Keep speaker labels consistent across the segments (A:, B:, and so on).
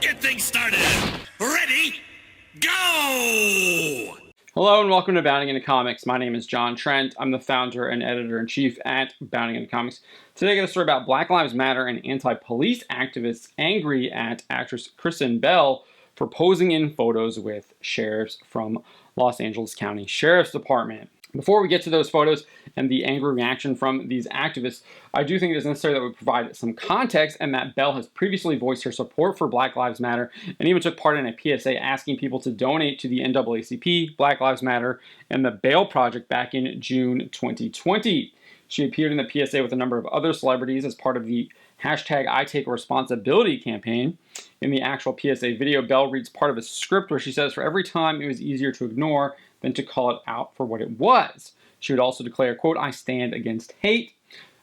A: get things started. Ready? Go!
B: Hello and welcome to Bounding Into Comics. My name is John Trent. I'm the founder and editor-in-chief at Bounding Into Comics. Today I got a story about Black Lives Matter and anti-police activists angry at actress Kristen Bell for posing in photos with sheriffs from Los Angeles County Sheriff's Department. Before we get to those photos and the angry reaction from these activists, I do think it is necessary that we provide some context and that Bell has previously voiced her support for Black Lives Matter and even took part in a PSA asking people to donate to the NAACP, Black Lives Matter, and the Bail Project back in June 2020. She appeared in the PSA with a number of other celebrities as part of the hashtag I Take Responsibility campaign. In the actual PSA video, Bell reads part of a script where she says for every time it was easier to ignore than to call it out for what it was. She would also declare, quote, I stand against hate.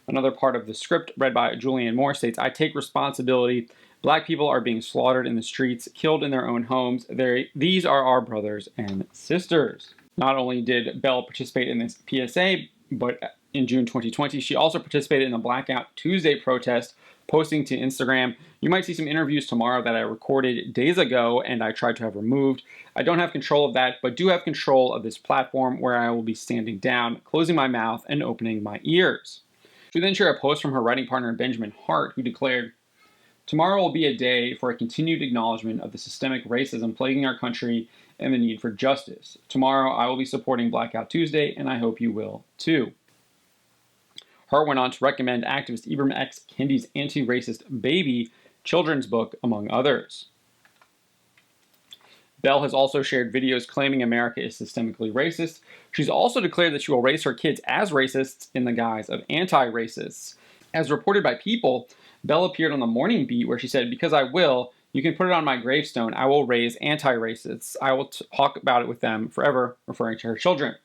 B: Another part of the script, read by Julianne Moore, states, I take responsibility. Black people are being slaughtered in the streets, killed in their own homes. These are our brothers and sisters. Not only did Bell participate in this PSA, but in June 2020, she also participated in the Blackout Tuesday protest, posting to Instagram, you might see some interviews tomorrow that I recorded days ago and I tried to have removed. I don't have control of that, but do have control of this platform where I will be standing down, closing my mouth, and opening my ears. She then shared a post from her writing partner Benjamin Hart, who declared, tomorrow will be a day for a continued acknowledgement of the systemic racism plaguing our country and the need for justice. Tomorrow I will be supporting Blackout Tuesday, and I hope you will too. Hart went on to recommend activist Ibram X. Kendi's anti-racist Baby children's book, among others. Bell has also shared videos claiming America is systemically racist. She's also declared that she will raise her kids as racists in the guise of anti-racists. As reported by People, Bell appeared on the Morning Beat where she said, because I will, you can put it on my gravestone, I will raise anti-racists. I will talk about it with them forever, referring to her children.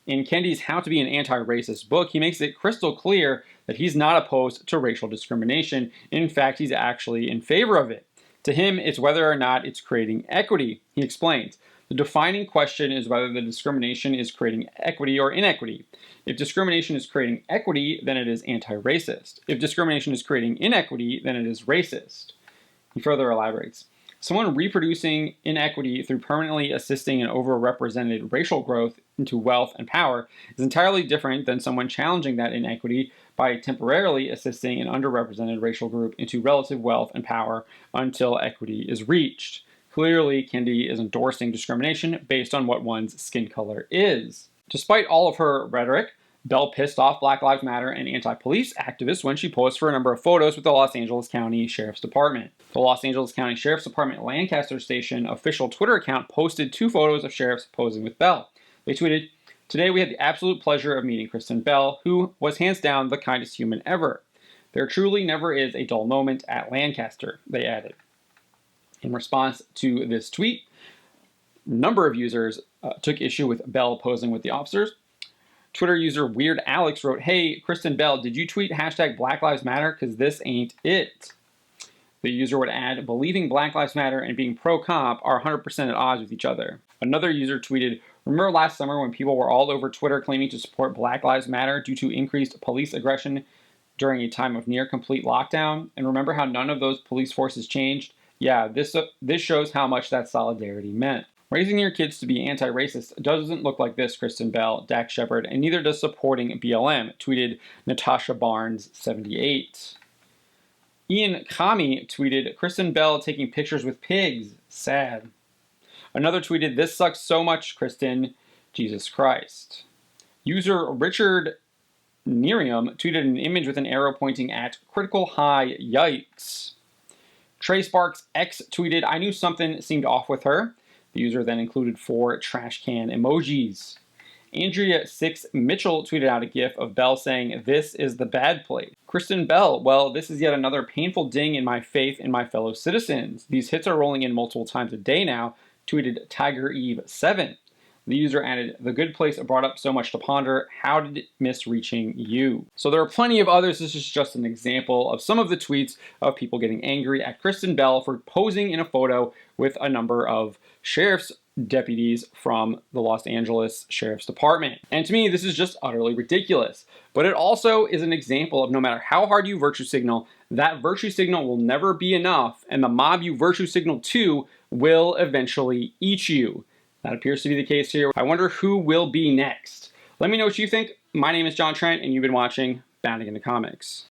B: In Kendi's How to Be an Anti-Racist book, he makes it crystal clear that he's not opposed to racial discrimination. In fact, he's actually in favor of it. To him, it's whether or not it's creating equity. He explains, the defining question is whether the discrimination is creating equity or inequity. If discrimination is creating equity, then it is anti-racist. If discrimination is creating inequity, then it is racist. He further elaborates. Someone reproducing inequity through permanently assisting an overrepresented racial growth into wealth and power is entirely different than someone challenging that inequity by temporarily assisting an underrepresented racial group into relative wealth and power until equity is reached. Clearly, Kendi is endorsing discrimination based on what one's skin color is. Despite all of her rhetoric, Bell pissed off Black Lives Matter and anti-police activists when she posed for a number of photos with the Los Angeles County Sheriff's Department. The Los Angeles County Sheriff's Department Lancaster Station official Twitter account posted 2 photos of sheriffs posing with Bell. They tweeted, today we had the absolute pleasure of meeting Kristen Bell, who was hands down the kindest human ever. There truly never is a dull moment at Lancaster, they added. In response to this tweet, a number of users took issue with Bell posing with the officers. Twitter user Weird Alex wrote, hey, Kristen Bell, did you tweet hashtag Black Lives Matter? Because this ain't it. The user would add, believing Black Lives Matter and being pro-comp are 100% at odds with each other. Another user tweeted, remember last summer when people were all over Twitter claiming to support Black Lives Matter due to increased police aggression during a time of near complete lockdown? And remember how none of those police forces changed? Yeah, this shows how much that solidarity meant. Raising your kids to be anti-racist doesn't look like this, Kristen Bell, Dak Shepard, and neither does supporting BLM, tweeted Natasha Barnes, 78. Ian Kami tweeted, Kristen Bell taking pictures with pigs, sad. Another tweeted, this sucks so much, Kristen, Jesus Christ. User Richard Nerium tweeted an image with an arrow pointing at critical high, yikes. Trey Sparks X tweeted, I knew something seemed off with her. The user then included 4 trash can emojis. Andrea6 Mitchell tweeted out a gif of Bell saying, this is the bad place. Kristen Bell, well, this is yet another painful ding in my faith in my fellow citizens. These hits are rolling in multiple times a day now, tweeted Tiger Eve 7. The user added, the good place brought up so much to ponder. How did it miss reaching you? So there are plenty of others. This is just an example of some of the tweets of people getting angry at Kristen Bell for posing in a photo with a number of sheriffs deputies from the Los Angeles Sheriff's Department. And to me, this is just utterly ridiculous. But it also is an example of no matter how hard you virtue signal, that virtue signal will never be enough, and the mob you virtue signal to will eventually eat you. That appears to be the case here. I wonder who will be next. Let me know what you think. My name is John Trent, and you've been watching Bounding into Comics.